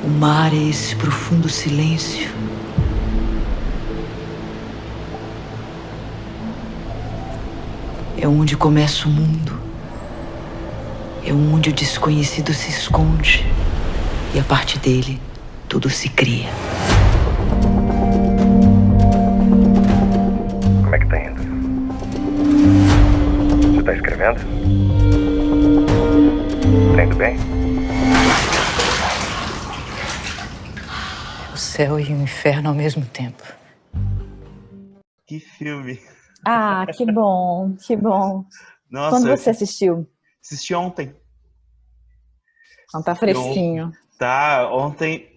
O mar é esse profundo silêncio. É onde começa o mundo. É onde o desconhecido se esconde. E a partir dele, tudo se cria. Como é que tá indo? Você tá escrevendo? Tá indo bem? O céu e o inferno ao mesmo tempo. Que filme! Ah, que bom, que bom. Nossa, Quando você assistiu? assisti ontem. Não tá Assisti ontem. fresquinho. Tá, ontem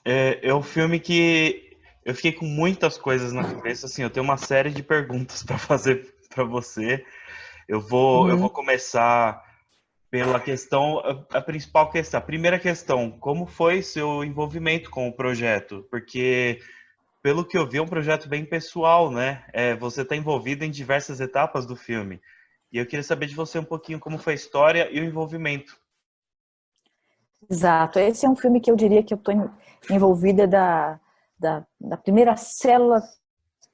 é um filme que eu fiquei com muitas coisas na cabeça. Assim, eu tenho uma série de perguntas para fazer para você. Eu vou começar pela questão, a principal questão. A primeira questão, como foi seu envolvimento com o projeto? Porque, pelo que eu vi, é um projeto bem pessoal, né? Você está envolvido em diversas etapas do filme. E eu queria saber de você um pouquinho como foi a história e o envolvimento. Exato. Esse é um filme que eu diria que eu estou envolvida da primeira célula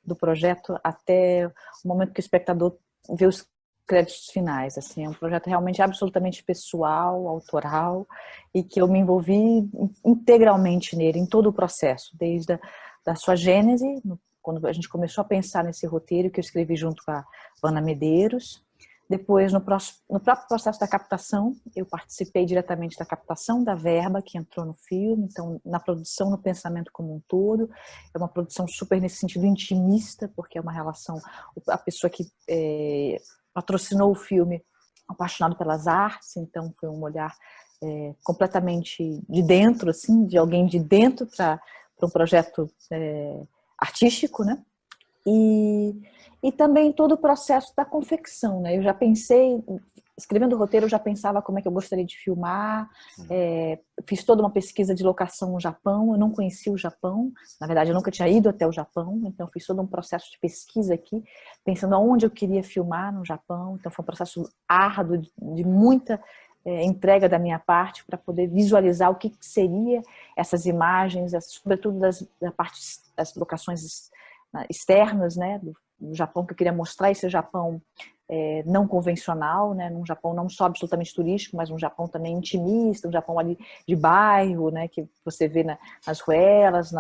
do projeto até o momento que o espectador vê os créditos finais. Assim, é um projeto realmente absolutamente pessoal, autoral, e que eu me envolvi integralmente nele, em todo o processo, desde da sua gênese, quando a gente começou a pensar nesse roteiro que eu escrevi junto com a Ana Medeiros. Depois, no próprio processo da captação, eu participei diretamente da captação da verba que entrou no filme, então, na produção, no pensamento como um todo. É uma produção super, nesse sentido, intimista, porque é uma relação... A pessoa que patrocinou o filme, apaixonado pelas artes, então foi um olhar completamente de dentro, assim, de alguém de dentro para um projeto artístico, né? E também todo o processo da confecção, né? Eu já pensei, escrevendo o roteiro, eu já pensava como é que eu gostaria de filmar, fiz toda uma pesquisa de locação no Japão, eu não conhecia o Japão, na verdade eu nunca tinha ido até o Japão, então fiz todo um processo de pesquisa aqui, pensando aonde eu queria filmar no Japão, então foi um processo árduo, de muita entrega da minha parte, para poder visualizar o que seria essas imagens, sobretudo da parte das locações externas, né, do Japão, que eu queria mostrar esse Japão não convencional, né, num Japão não só absolutamente turístico, mas um Japão também intimista, um Japão ali de bairro, né, que você vê nas ruelas,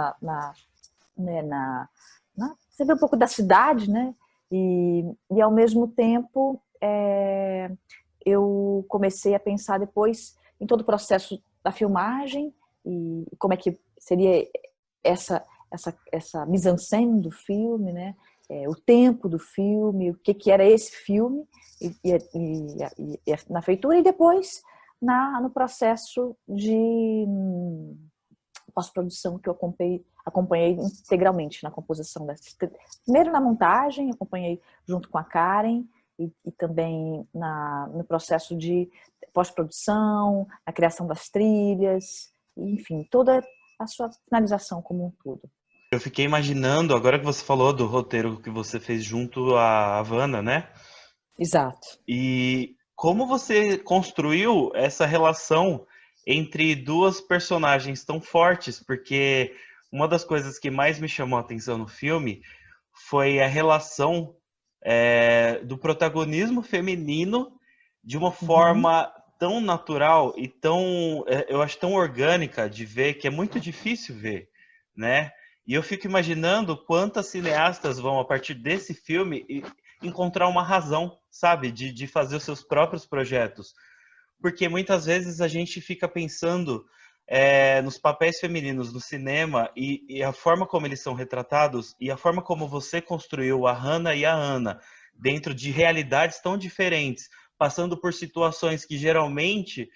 você vê um pouco da cidade, né, e ao mesmo tempo eu comecei a pensar depois em todo o processo da filmagem e como é que seria essa mise-en-scène do filme, né? O tempo do filme, o que era esse filme na feitura, e depois no processo de pós-produção que eu acompanhei integralmente na composição. Primeiro na montagem, acompanhei junto com a Karen, e também no processo de pós-produção, a criação das trilhas, enfim, toda a sua finalização como um todo. Eu fiquei imaginando, agora que você falou do roteiro que você fez junto à Havana, né? Exato. E como você construiu essa relação entre duas personagens tão fortes? Porque uma das coisas que mais me chamou a atenção no filme foi a relação do protagonismo feminino de uma forma tão natural e tão, eu acho, tão orgânica de ver, que é muito difícil ver, né? E eu fico imaginando quantas cineastas vão, a partir desse filme, encontrar uma razão, sabe? De fazer os seus próprios projetos. Porque muitas vezes a gente fica pensando nos papéis femininos no cinema e a forma como eles são retratados e a forma como você construiu a Hannah e a Ana dentro de realidades tão diferentes, passando por situações que geralmente,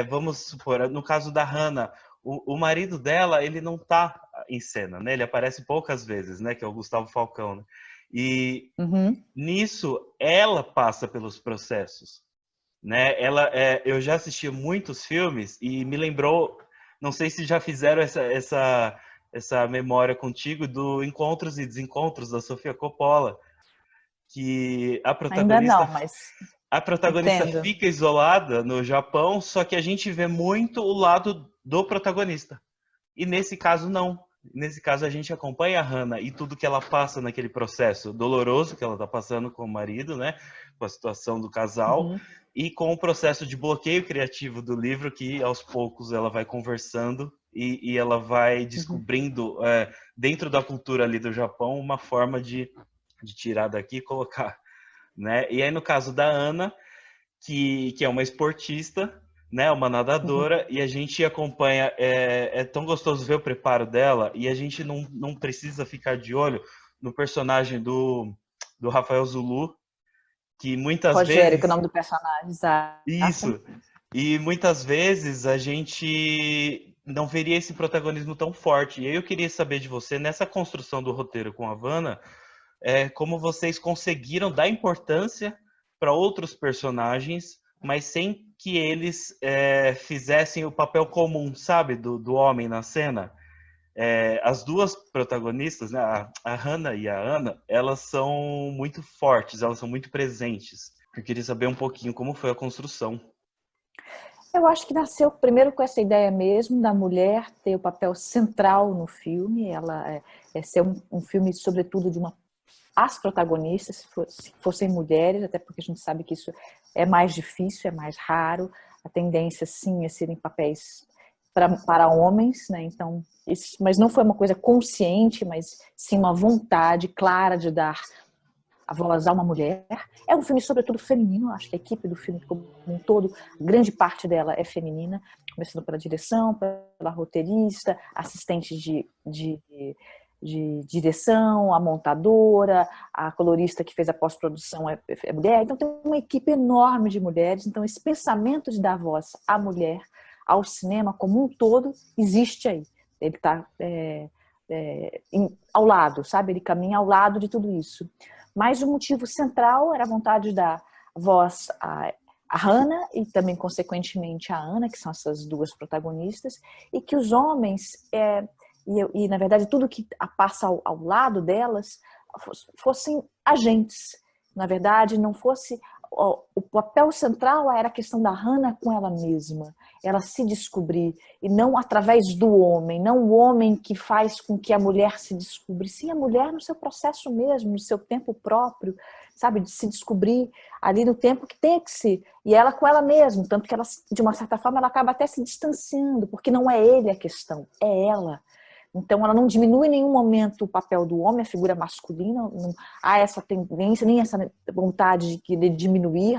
vamos supor, no caso da Hannah, o marido dela, ele não está em cena, né? Ele aparece poucas vezes, né? Que é o Gustavo Falcão, né? E nisso, ela passa pelos processos, né? Eu já assisti muitos filmes e me lembrou, não sei se já fizeram essa memória contigo, do Encontros e Desencontros da Sofia Coppola, que Ainda não, mas a protagonista entendo. fica isolada no Japão, só que a gente vê muito o lado do protagonista. E nesse caso, não. Nesse caso, a gente acompanha a Hannah e tudo que ela passa naquele processo doloroso que ela está passando com o marido, né? Com a situação do casal, e com o processo de bloqueio criativo do livro, que aos poucos ela vai conversando e ela vai descobrindo, dentro da cultura ali do Japão, uma forma de tirar daqui e colocar, né? E aí, no caso da Ana, que é uma esportista, né, uma nadadora, e a gente acompanha, é tão gostoso ver o preparo dela, e a gente não precisa ficar de olho no personagem do Rafael Zulu, que muitas Rogério, vezes... que é o nome do personagem, exato. Isso, e muitas vezes a gente não veria esse protagonismo tão forte, e aí eu queria saber de você, nessa construção do roteiro com a Havana, como vocês conseguiram dar importância para outros personagens, mas sem que eles fizessem o papel comum, sabe, do homem na cena. As duas protagonistas, né, a Hannah e a Ana, elas são muito fortes, elas são muito presentes. Eu queria saber um pouquinho como foi a construção. Eu acho que nasceu primeiro com essa ideia mesmo da mulher ter o papel central no filme, ela ser um filme, sobretudo, de as protagonistas, se fossem mulheres, até porque a gente sabe que isso é mais difícil, é mais raro, a tendência sim é serem papéis para homens, né? Então, mas não foi uma coisa consciente, mas sim uma vontade clara de dar a voz a uma mulher. É um filme sobretudo feminino, acho que a equipe do filme como um todo, grande parte dela é feminina, começando pela direção, pela roteirista, assistente de direção, a montadora, a colorista que fez a pós-produção é mulher. Então tem uma equipe enorme de mulheres. Então esse pensamento de dar voz à mulher, ao cinema como um todo, existe aí. Ele está ao lado, sabe? Ele caminha ao lado de tudo isso. Mas o motivo central era a vontade de dar voz a Hannah e também, consequentemente, a Ana, que são essas duas protagonistas, e que os homens... E, na verdade, tudo que passa ao lado delas fossem agentes. Na verdade, não fosse... O papel central era a questão da Hannah com ela mesma. Ela se descobrir. E não através do homem. Não o homem que faz com que a mulher se descubra. Sim, a mulher no seu processo mesmo, no seu tempo próprio. Sabe? De se descobrir ali no tempo que tem que ser. E ela com ela mesma. Tanto que ela, de uma certa forma, ela acaba até se distanciando. Porque não é ele a questão. É ela. Então, ela não diminui em nenhum momento o papel do homem, a figura masculina, não há essa tendência, nem essa vontade de diminuir,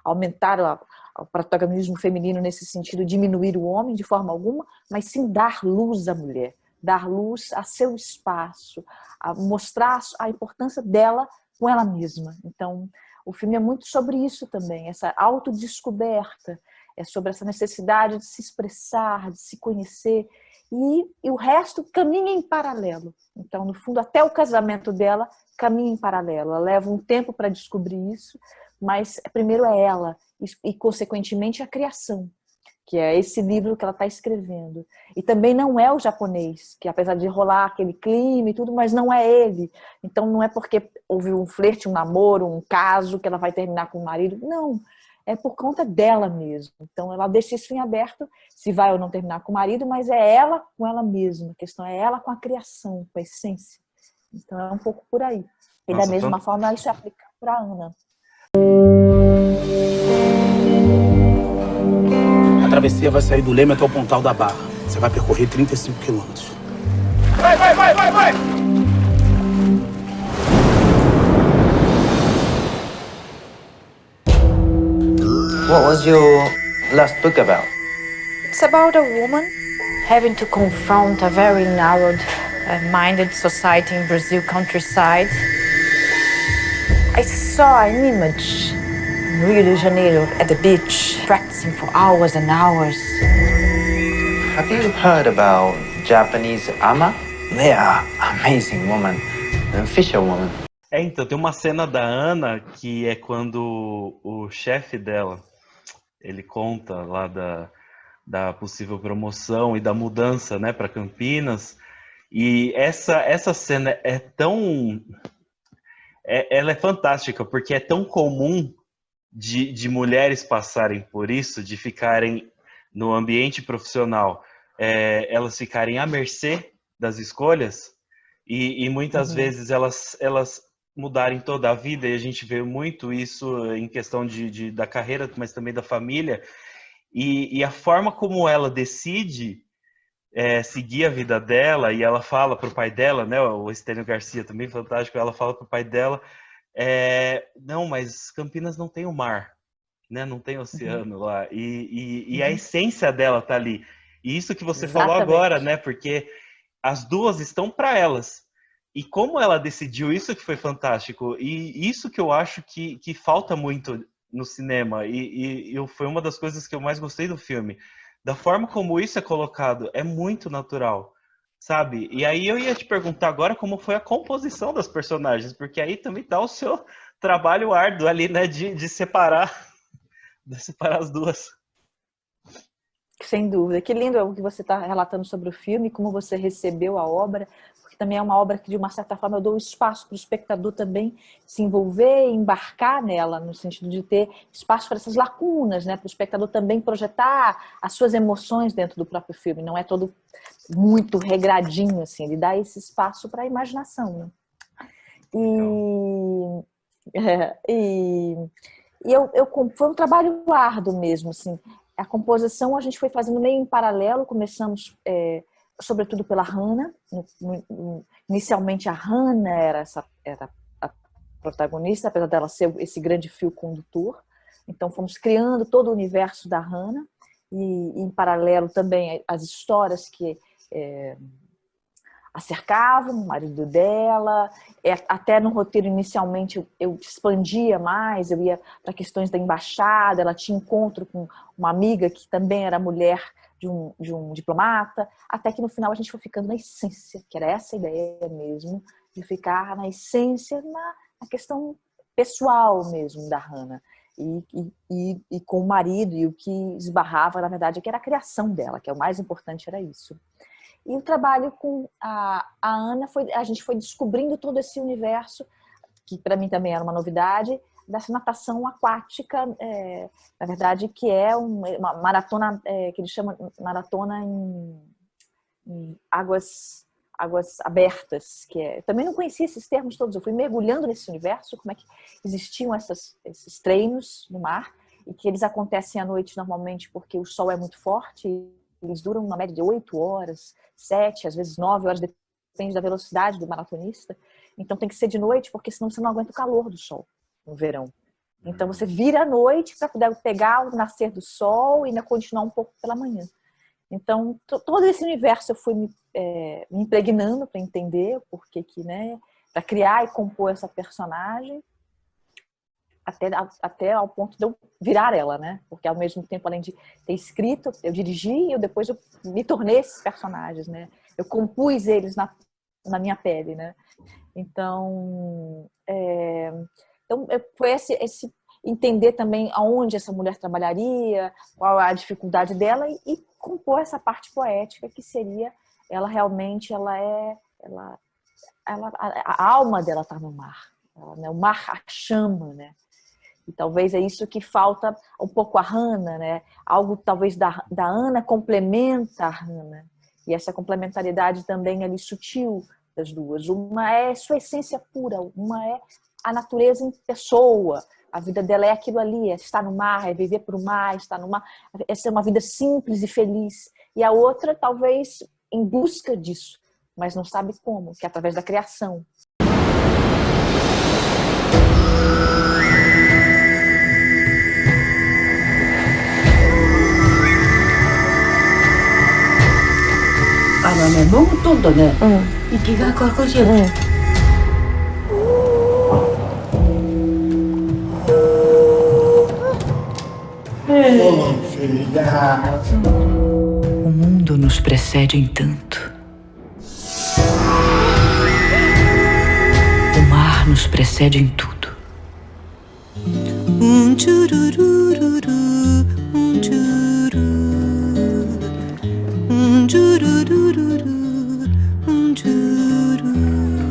aumentar o protagonismo feminino nesse sentido, diminuir o homem de forma alguma, mas sim dar luz à mulher, dar luz a seu espaço, a mostrar a importância dela com ela mesma. Então, o filme é muito sobre isso também, essa autodescoberta, é sobre essa necessidade de se expressar, de se conhecer, e o resto caminha em paralelo. Então, no fundo, até o casamento dela caminha em paralelo. Ela leva um tempo para descobrir isso, mas primeiro é ela e, consequentemente, a criação, que é esse livro que ela está escrevendo. E também não é o japonês, que apesar de rolar aquele clima e tudo, mas não é ele. Então, não é porque houve um flerte, um namoro, um caso, que ela vai terminar com o marido. Não. É por conta dela mesma. Então, ela deixa isso em aberto, se vai ou não terminar com o marido, mas é ela com ela mesma. A questão é ela com a criação, com a essência. Então, é um pouco por aí. E da mesma forma, isso é aplicado para a Ana. A travessia vai sair do Leme até o Pontal da Barra. Você vai percorrer 35 quilômetros. Vai! What was your last book about? It's about a woman having to confront a very narrow-minded society in Brazil countryside. I saw an image in Rio de Janeiro at the beach, practicing for hours and hours. Have you heard about Japanese ama? They are amazing women, fisherwomen. Então, tem uma cena da Ana que é quando o chefe dela, ele conta lá da possível promoção e da mudança, né, para Campinas. E essa cena é tão... ela é fantástica, porque é tão comum de mulheres passarem por isso, de ficarem no ambiente profissional elas ficarem à mercê das escolhas e muitas vezes elas mudarem toda a vida, e a gente vê muito isso em questão da carreira, mas também da família, e a forma como ela decide seguir a vida dela, e ela fala pro pai dela, né, o Estênio Garcia também, fantástico, ela fala pro pai dela, não, mas Campinas não tem o mar, né, não tem oceano lá, e a essência dela tá ali, e isso que você falou agora, né, porque as duas estão para elas, e como ela decidiu, isso que foi fantástico, e isso que eu acho que falta muito no cinema, e foi uma das coisas que eu mais gostei do filme, da forma como isso é colocado, é muito natural, sabe? E aí eu ia te perguntar agora como foi a composição das personagens, porque aí também tá o seu trabalho árduo ali, né, de separar as duas. Sem dúvida. Que lindo é o que você está relatando sobre o filme, como você recebeu a obra, porque também é uma obra que, de uma certa forma, eu dou espaço para o espectador também se envolver e embarcar nela, no sentido de ter espaço para essas lacunas, né? Para o espectador também projetar as suas emoções dentro do próprio filme. Não é todo muito regradinho, assim, ele dá esse espaço para a imaginação, né? Foi um trabalho árduo mesmo, assim. A composição a gente foi fazendo meio em paralelo, começamos sobretudo pela Hannah. Inicialmente a Hannah era a protagonista, apesar dela ser esse grande fio condutor. Então fomos criando todo o universo da Hannah e em paralelo também as histórias que a cercavam, o marido dela, até no roteiro inicialmente eu expandia mais, eu ia para questões da embaixada, ela tinha encontro com uma amiga que também era mulher de um diplomata, até que no final a gente foi ficando na essência, que era essa ideia mesmo, de ficar na essência, na questão pessoal mesmo da Hannah, e com o marido, e o que esbarrava, na verdade, que era a criação dela, que é o mais importante, era isso. E o trabalho com a Ana, a gente foi descobrindo todo esse universo, que para mim também era uma novidade, dessa natação aquática, na verdade, que é uma maratona, que eles chamam maratona em águas abertas, eu também não conhecia esses termos todos, eu fui mergulhando nesse universo, como é que existiam esses treinos no mar, e que eles acontecem à noite normalmente porque o sol é muito forte. Eles duram uma média de 8 horas, 7, às vezes 9 horas, depende da velocidade do maratonista. Então tem que ser de noite, porque senão você não aguenta o calor do sol no verão. Então você vira à noite para poder pegar o nascer do sol e ainda continuar um pouco pela manhã. Então todo esse universo eu fui me impregnando para entender porque né, para criar e compor essa personagem. Até ao ponto de eu virar ela, né? Porque ao mesmo tempo, além de ter escrito, eu dirigi e depois eu me tornei esses personagens, né? Eu compus eles na minha pele, né? Então foi esse entender também aonde essa mulher trabalharia, qual a dificuldade dela e compor essa parte poética que seria ela realmente, a alma dela está no mar, né? O mar a chama, né? E talvez é isso que falta um pouco a Hannah, né? Algo talvez da Ana complementa a Hannah. E essa complementariedade também ali sutil das duas. Uma é sua essência pura, uma é a natureza em pessoa. A vida dela é aquilo ali, é estar no mar, é viver para o mar, estar no mar, é ser uma vida simples e feliz. E a outra talvez em busca disso, mas não sabe como, que é através da criação.飲むとんどね、息が心地よい。O mundo nos precede em tanto. O mar nos precede em tudo.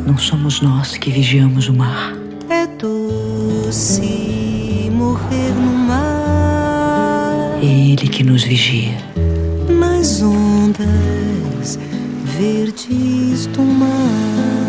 Não somos nós que vigiamos o mar. É doce morrer no mar. É ele que nos vigia. Mas as ondas verdes do mar.